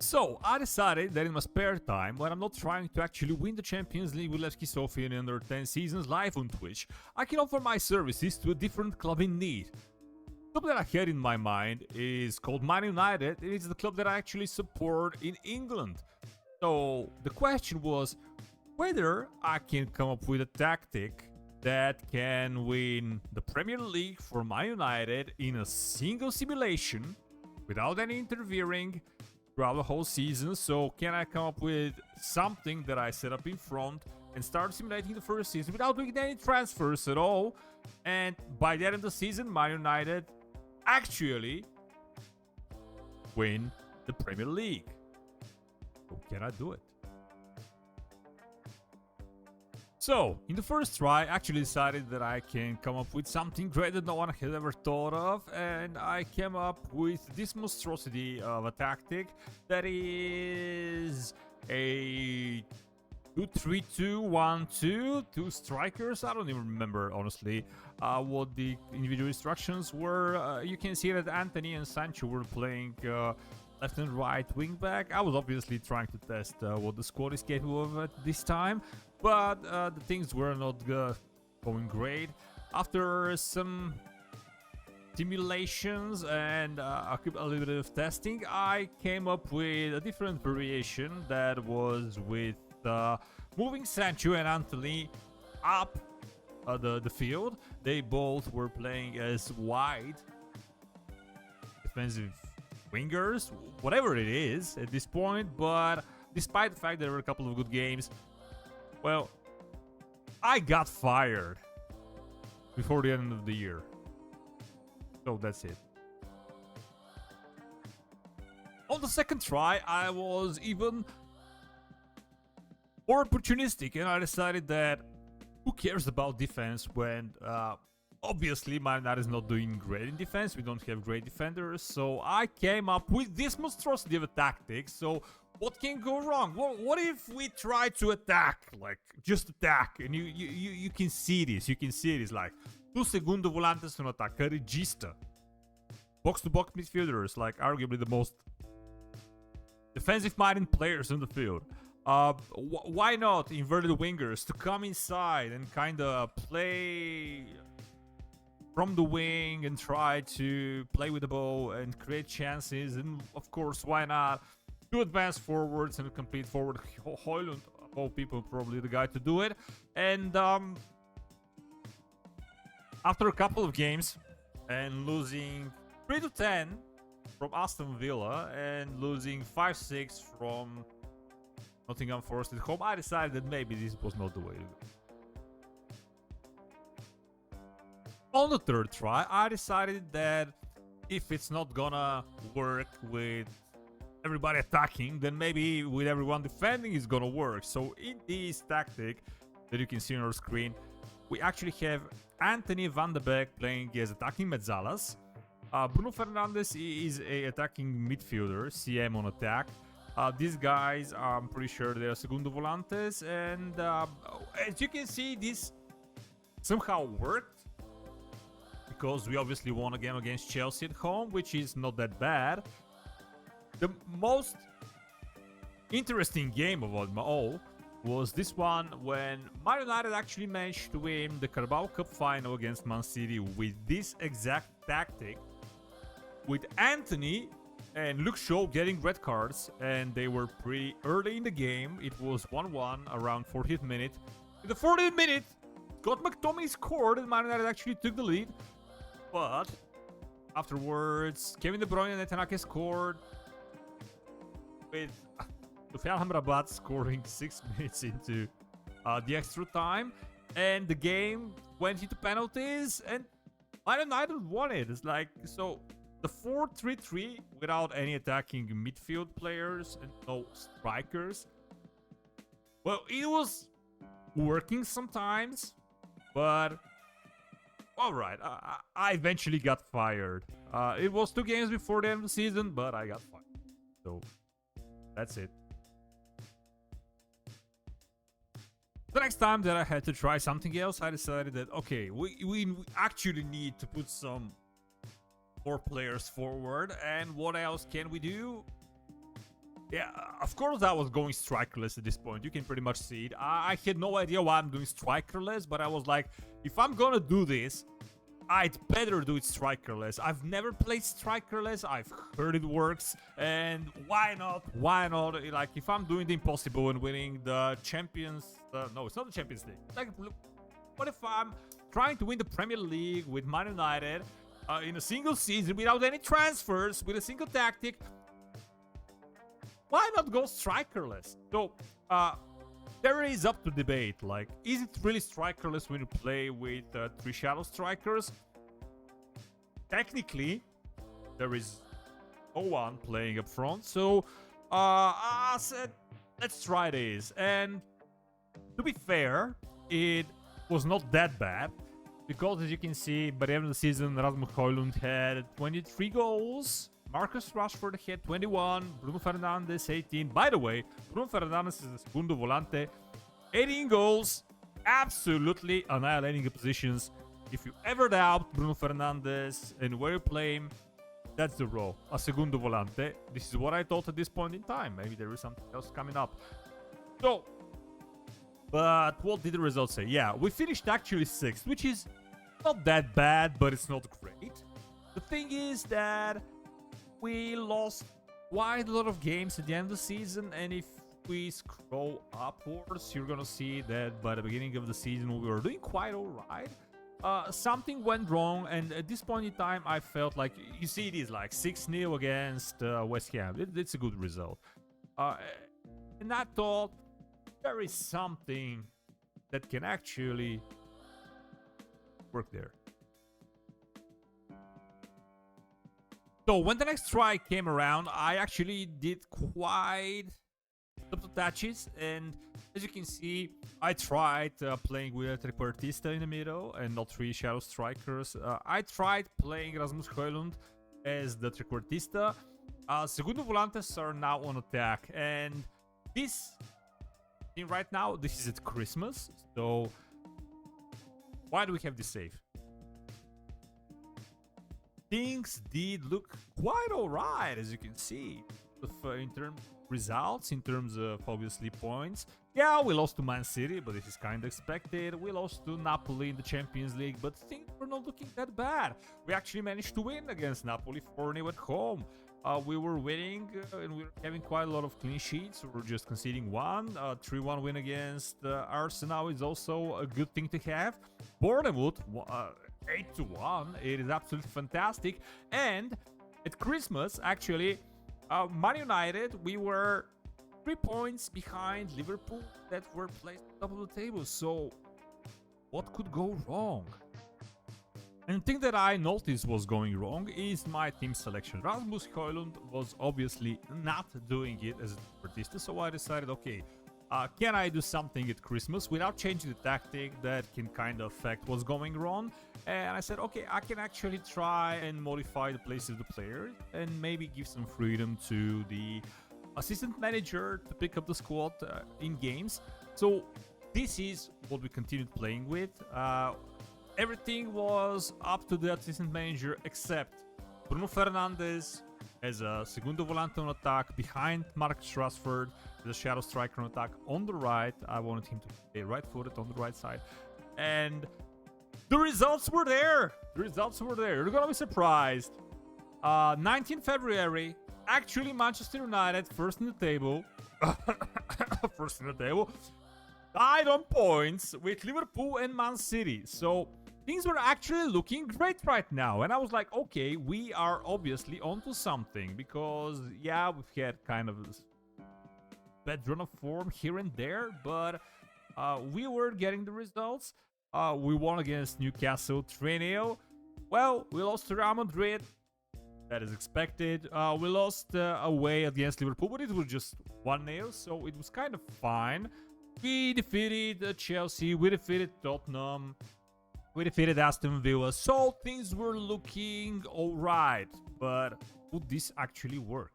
So I decided that in my spare time, when I'm not trying to actually win the Champions League with Levski Sofia in under 10 seasons live on Twitch, I can offer my services to a different club in need. The club that I had in my mind is called Man United, and it's the club that I actually support in England. So the question was whether I can come up with a tactic that can win the Premier League for Man United in a single simulation without any interfering throughout the whole season. So can I come up with something that I set up in front and start simulating the first season without doing any transfers at all? And by the end of the season, Man United actually win the Premier League. So can I do it? So, in the first try, I actually decided that I can come up with something great that no one had ever thought of, and I came up with this monstrosity of a tactic that is a 2-3-2-1-2, two strikers. I don't even remember, honestly, what the individual instructions were. You can see that Anthony and Sancho were playing left and right wing back. I was obviously trying to test what the squad is capable of at this time, but the things were not going great. After some simulations and a little bit of testing, I came up with a different variation that was with moving Sancho and Anthony up the field. They both were playing as wide defensive wingers, whatever it is at this point. But despite the fact there were a couple of good games, well, I got fired before the end of the year. So that's it. On the second try, I was even more opportunistic, and I decided that who cares about defense when obviously Man United is not doing great in defense. We don't have great defenders. So I came up with this monstrosity of a tactic. So what can go wrong? Well, what if we try to attack, like just attack, and you can see this. You can see this like two segundo volantes on attack, regista, box-to-box midfielders, like arguably the most defensive-minded players on the field. Why not inverted wingers to come inside and kind of play from the wing and try to play with the ball and create chances? And of course, why not do advance forwards and complete forward? Højlund, of all people, probably the guy to do it. And after a couple of games and losing 3-10 from Aston Villa and losing 5-6 from Nottingham Forest at home, I decided that maybe this was not the way to go. On the third try, I decided that if it's not gonna work with everybody attacking, then maybe with everyone defending it's gonna work. So in this tactic that you can see on our screen, we actually have Anthony van de Beek playing as attacking mezzalas. Bruno Fernandes is a attacking midfielder, CM on attack. These guys, I'm pretty sure they are segundo volantes, and as you can see, this somehow worked because we obviously won again against Chelsea at home, which is not that bad. The most interesting game of all was this one when Man United actually managed to win the Carabao Cup final against Man City with this exact tactic, with Anthony and Luke Shaw getting red cards, and they were pretty early in the game. It was 1-1 around 40th minute. In the 40th minute, Scott McTominay scored and Man United actually took the lead. But afterwards, Kevin De Bruyne and Tanaka scored, with Soufiane Amrabat scoring 6 minutes into the extra time, and the game went into penalties, and Man United won it. It's like, so the 4-3-3 without any attacking midfield players and no strikers, well, it was working sometimes, but alright, I eventually got fired. It was 2 games before the end of the season, but I got fired. So that's it. The next time that I had to try something else, I decided that, okay, we actually need to put some more players forward. And what else can we do? Yeah, of course I was going strikerless at this point. You can pretty much see it. I had no idea why I'm doing strikerless, but I was like, if I'm gonna do this, I'd better do it strikerless. I've never played strikerless. I've heard it works, and why not? Why not? Like, if I'm doing the impossible and winning the Champions... no, it's not the Champions League. Like, what if I'm trying to win the Premier League with Man United in a single season without any transfers, with a single tactic? Why not go strikerless? So, there is up to debate. Like, is it really strikerless when you play with 3 shadow strikers? Technically, there is no one playing up front. So, I said, let's try this. And to be fair, it was not that bad. Because, as you can see, by the end of the season, Rasmus Højlund had 23 goals. Marcus Rashford had 21, Bruno Fernandes 18. By the way, Bruno Fernandes is a segundo volante, 18 goals, absolutely annihilating the positions. If you ever doubt Bruno Fernandes and where you play him, that's the role, a segundo volante. This is what I thought at this point in time. Maybe there is something else coming up. So, but what did the results say? Yeah, we finished actually 6th, which is not that bad, but it's not great. The thing is that we lost quite a lot of games at the end of the season, and if we scroll upwards, you're gonna see that by the beginning of the season we were doing quite alright. Something went wrong, and at this point in time I felt like, you see, it is like 6-0 against West Ham. It's a good result. And I thought there is something that can actually work there. So when the next try came around, I actually did quite some touches, and as you can see, I tried playing with a trequartista in the middle and not 3 shadow strikers. I tried playing Rasmus Højlund as the trequartista. Segundo volantes are now on attack, and this thing right now, this is at Christmas, so why do we have this save? Things did look quite alright, as you can see, in terms of results, in terms of obviously points. Yeah, we lost to Man City, but this is kind of expected. We lost to Napoli in the Champions League, but things were not looking that bad. We actually managed to win against Napoli 4-0 at home. We were winning, and we were having quite a lot of clean sheets. We were just conceding 1. 3-1 win against Arsenal is also a good thing to have. Bournemouth 8-1. It is absolutely fantastic. And at Christmas, actually, Man United, we were 3 points behind Liverpool that were placed on top of the table. So, what could go wrong? And the thing that I noticed was going wrong is my team selection. Rasmus Højlund was obviously not doing it as a trequartista, so I decided, okay, can I do something at Christmas without changing the tactic that can kind of affect what's going wrong? And I said, okay, I can actually try and modify the places of the players and maybe give some freedom to the assistant manager to pick up the squad in games. So this is what we continued playing with. Everything was up to the assistant manager except Bruno Fernandes as a segundo volante on attack behind Marcus Rashford, the shadow striker on attack on the right. I wanted him to stay right-footed on the right side. And the results were there. The results were there. You're gonna be surprised. 19 February, actually Manchester United, first in the table. First in the table. Tied on points with Liverpool and Man City. So things were actually looking great right now. And I was like, okay, we are obviously onto something. Because, yeah, we've had kind of this bad run of form here and there. But we were getting the results. We won against Newcastle 3-0. Well, we lost to Real Madrid. That is expected. We lost away against Liverpool, but it was just 1-0. So it was kind of fine. We defeated Chelsea. We defeated Tottenham. We defeated Aston Villa, so things were looking alright, but would this actually work?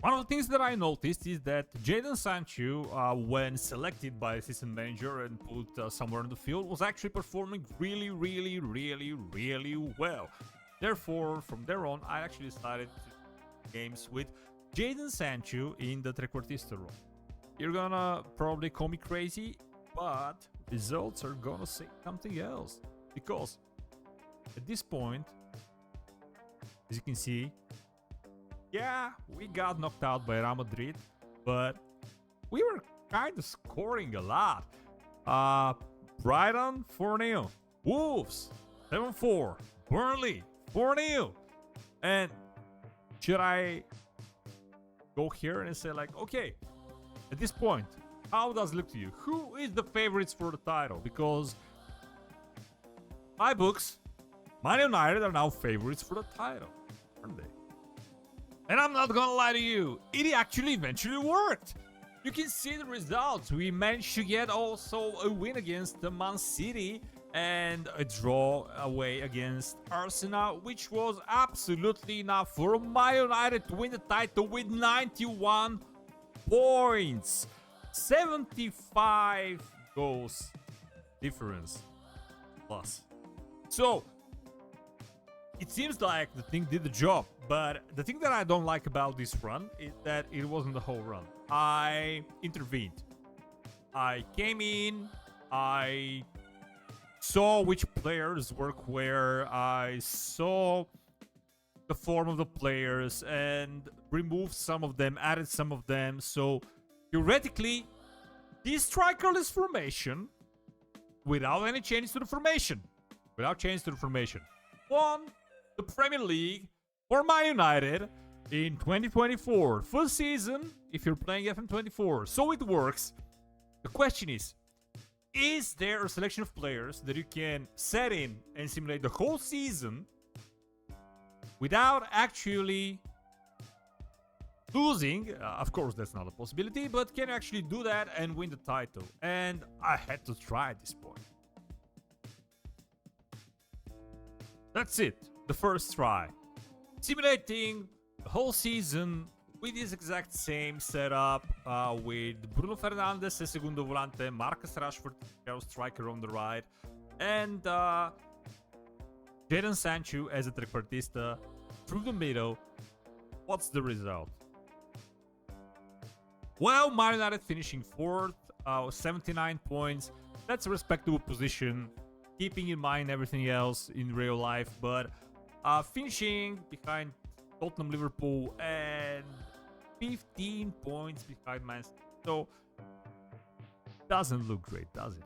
One of the things that I noticed is that Jadon Sancho, when selected by assistant manager and put somewhere in the field, was actually performing really well. Therefore, from there on, I actually decided to games with Jadon Sancho in the trequartista role. You're gonna probably call me crazy, but results are gonna say something else. Because at this point, as you can see, yeah, we got knocked out by Real Madrid, but we were kind of scoring a lot. Brighton 4-0, Wolves 7-4, Burnley 4-0. And should I go here and say like, okay, at this point, how does it look to you? Who is the favorites for the title? Because my books, Man United are now favorites for the title, aren't they? And I'm not gonna lie to you, it actually eventually worked. You can see the results. We managed to get also a win against the Man City and a draw away against Arsenal, which was absolutely enough for Man United to win the title with 91 points. 75 goals difference plus. So it seems like the thing did the job, but the thing that I don't like about this run is that it wasn't the whole run. I intervened. I came in, I saw which players work where, I saw the form of the players and removed some of them, added some of them. So theoretically, this strikerless formation, without any change to the formation, won the Premier League for Man United in 2024. Full season if you're playing FM24. So it works. The question is there a selection of players that you can set in and simulate the whole season without actually losing? Of course, that's not a possibility, but can you actually do that and win the title? And I had to try at this point. That's it. The first try. Simulating the whole season with this exact same setup with Bruno Fernandes as segundo volante, Marcus Rashford, striker on the right, and Jadon Sancho as a trequartista through the middle. What's the result? Well, Man United finishing 4th, 79 points. That's a respectable position, keeping in mind everything else in real life, but finishing behind Tottenham, Liverpool, and 15 points behind Man City. So, doesn't look great, does it?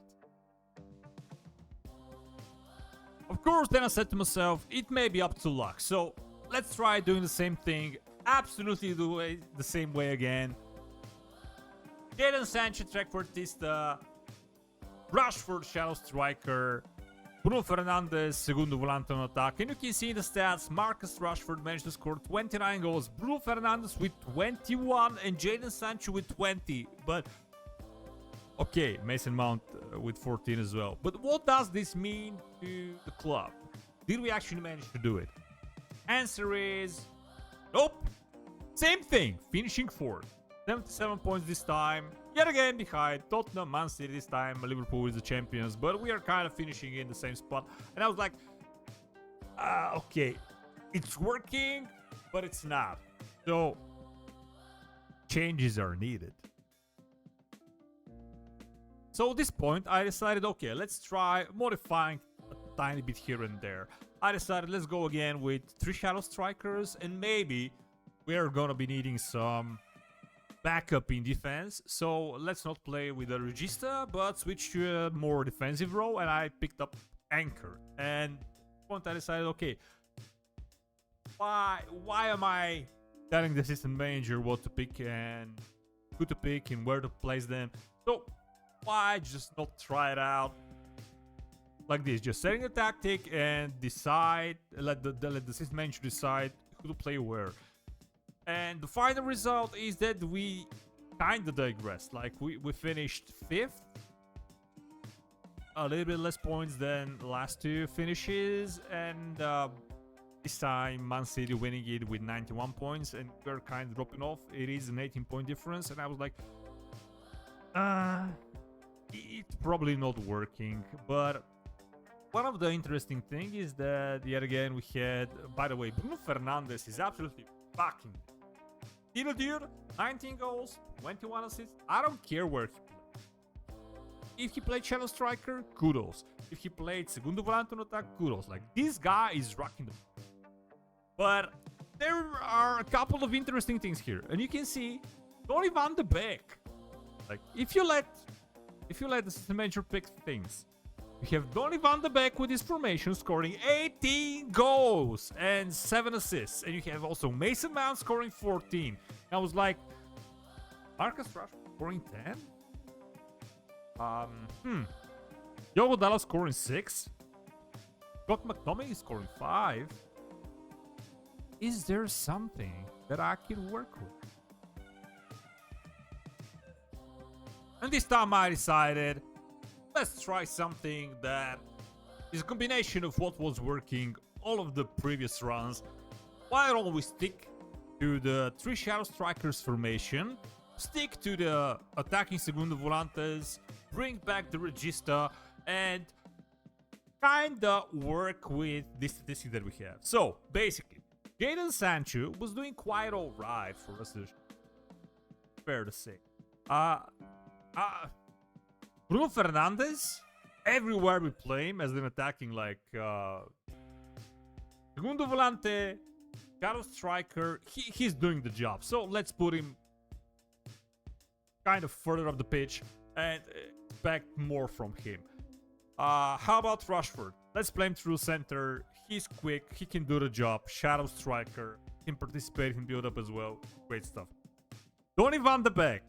Of course, then I said to myself, it may be up to luck. So, let's try doing the same thing, absolutely the same way again. Jadon Sancho, trequartista, Rashford, shadow striker, Bruno Fernandes, segundo volante on attack. And you can see in the stats, Marcus Rashford managed to score 29 goals, Bruno Fernandes with 21, and Jadon Sancho with 20. But, okay, Mason Mount with 14 as well. But what does this mean to the club? Did we actually manage to do it? Answer is, nope. Same thing, finishing 4th. 77 points this time. Yet again behind Tottenham, Man City this time. Liverpool is the champions, but we are kind of finishing in the same spot. And I was like, okay, it's working, but it's not. So, changes are needed. So at this point, I decided, okay, let's try modifying a tiny bit here and there. I decided, let's go again with 3 shadow strikers, and maybe we are gonna be needing some backup in defense. So let's not play with a regista, but switch to a more defensive role, and I picked up Anchor. And at this point I decided, okay, why am I telling the assistant manager what to pick and who to pick and where to place them? So why just not try it out like this? Just setting a tactic and decide, let the assistant manager decide who to play where. And the final result is that we kind of digressed. Like, we finished 5th. A little bit less points than the last 2 finishes. And this time, Man City winning it with 91 points. And we're kind of dropping off. It is an 18-point difference. And I was like, it's probably not working. But one of the interesting things is that, yet again, we had... By the way, Bruno Fernandes is absolutely fucking... Still a dude, 19 goals, 21 assists. I don't care where he played. If he played shadow striker, kudos. If he played segundo volante on attack, kudos. Like, this guy is rocking the... But there are a couple of interesting things here. And you can see Donny van de Beek. Like, if you let the major pick things, we have Donny van de Beek with his formation scoring 18 goals and 7 assists. And you have also Mason Mount scoring 14. And I was like, Marcus Rashford scoring 10? Diogo Dalot scoring 6. Scott McTominay scoring 5. Is there something that I can work with? And this time I decided, let's try something that is a combination of what was working all of the previous runs. Why don't we stick to the 3 shadow strikers formation, stick to the attacking segundo volantes, bring back the regista, and kinda work with this statistic that we have. So basically, Jadon Sancho was doing quite alright for us, fair to say. Bruno Fernandes, everywhere we play him as an attacking like segundo volante, shadow striker, he's doing the job. So let's put him kind of further up the pitch and expect more from him. How about Rashford? Let's play him through center. He's quick, he can do the job. Shadow striker, can participate in build up as well. Great stuff. Donny van de Beek.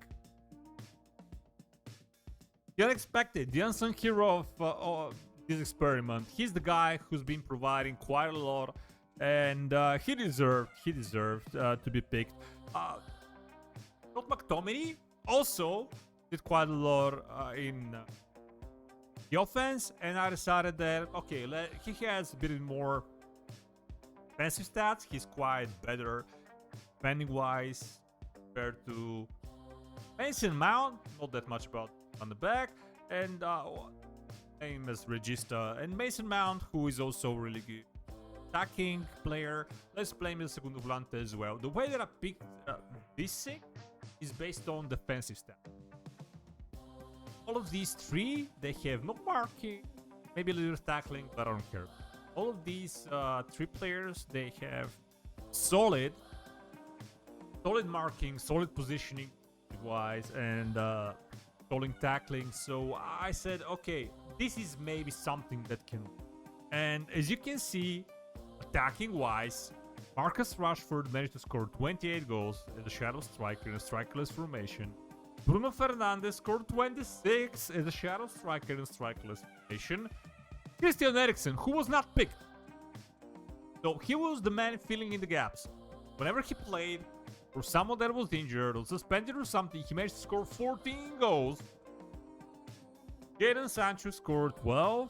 The unexpected, the unsung hero of this experiment. He's the guy who's been providing quite a lot, and he deserved to be picked. Scott McTominay also did quite a lot in the offense, and I decided that, okay, he has a bit more defensive stats. He's quite better defending-wise compared to Mason Mount. Not that much about on the back, and same as Regista and Mason Mount, who is also really good attacking player. Let's play him as segundo volante as well. The way that I picked this thing is based on defensive stats. All of these 3, they have no marking, maybe a little tackling, but I don't care. All of these 3 players, they have solid marking, solid positioning wise, and solid tackling. So I said, okay, this is maybe something that can. And as you can see, attacking wise, Marcus Rashford managed to score 28 goals as a shadow striker in a strikerless formation. Bruno Fernandes scored 26 as a shadow striker in a strikerless formation. Christian Eriksen, who was not picked, so he was the man filling in the gaps. Whenever he played, or someone that was injured or suspended or something, he managed to score 14 goals. Jadon Sancho scored 12.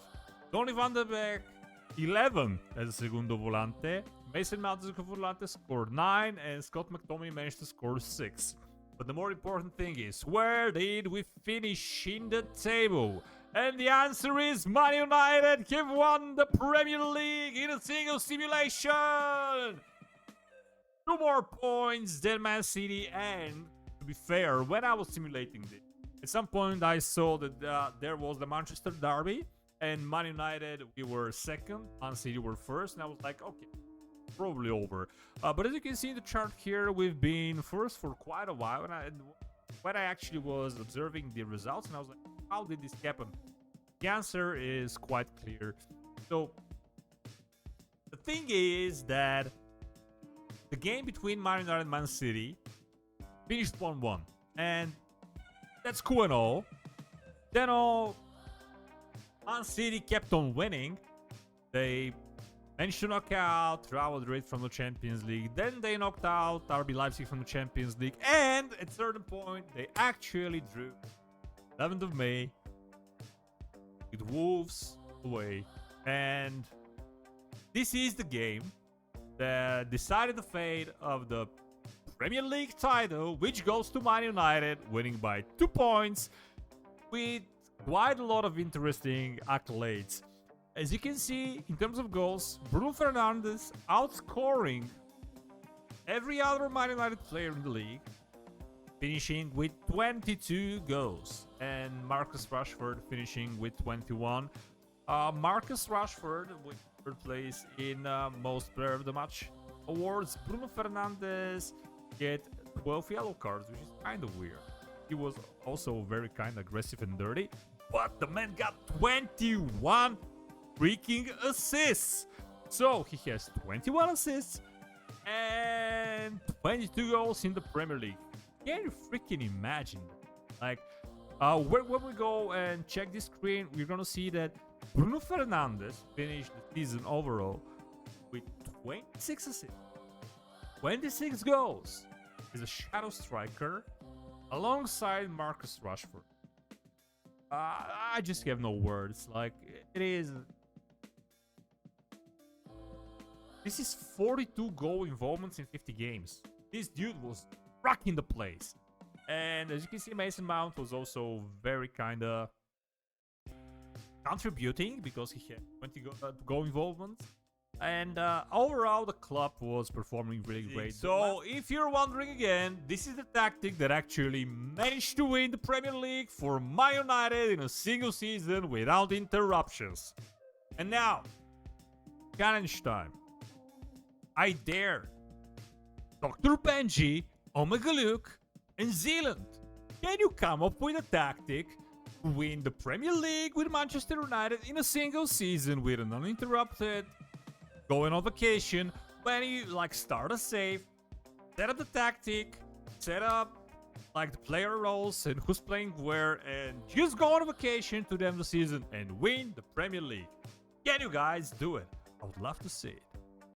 Donny van de Beek 11 as a segundo volante. Mason Mount as a segundo volante scored 9, and Scott McTominay managed to score 6. But the more important thing is, where did we finish in the table? And the answer is Man United have won the Premier League in a single simulation! 2 more points than Man City, and to be fair, when I was simulating this, at some point I saw that there was the Manchester Derby, and Man United, we were second, Man City were first, and I was like, okay, probably over. But as you can see in the chart here, we've been first for quite a while, and when I actually was observing the results, and I was like, how did this happen? The answer is quite clear. So the thing is that the game between Man United and Man City finished 1-1, and that's cool and all. Then Man City kept on winning. They managed to knock out Real Madrid from the Champions League. Then they knocked out RB Leipzig from the Champions League. And at a certain point, they actually drew 11th of May with Wolves away. And this is the game that decided the fate of the Premier League title, which goes to Man United, winning by 2 points with quite a lot of interesting accolades. As you can see, in terms of goals, Bruno Fernandes outscoring every other Man United player in the league, finishing with 22 goals, and Marcus Rashford finishing with 21. Marcus Rashford with third place in most player of the match awards. Bruno Fernandes get 12 yellow cards, which is kind of weird. He was also very kind of aggressive and dirty, but the man got 21 freaking assists. So he has 21 assists and 22 goals in the Premier League. Can you freaking imagine that? Like, when we go and check this screen, we're gonna see that Bruno Fernandes finished the season overall with 26 assists, 26 goals. He's a shadow striker alongside Marcus Rashford. I just have no words. Like, it is. This is 42 goal involvements in 50 games. This dude was rocking the place. And as you can see, Mason Mount was also very kind of contributing because he had 20 goal involvements. And overall, the club was performing really great. So, if you're wondering again, this is the tactic that actually managed to win the Premier League for Man United in a single season without interruptions. And now, challenge time. I dare Dr. Benji, Omega Luke, and Zealand. Can you come up with a tactic to win the Premier League with Manchester United in a single season with an uninterrupted, going on vacation, when you like start a save, set up the tactic, set up like the player roles and who's playing where, and just go on vacation to the end of the season and win the Premier League? Can you guys do it? I would love to see it.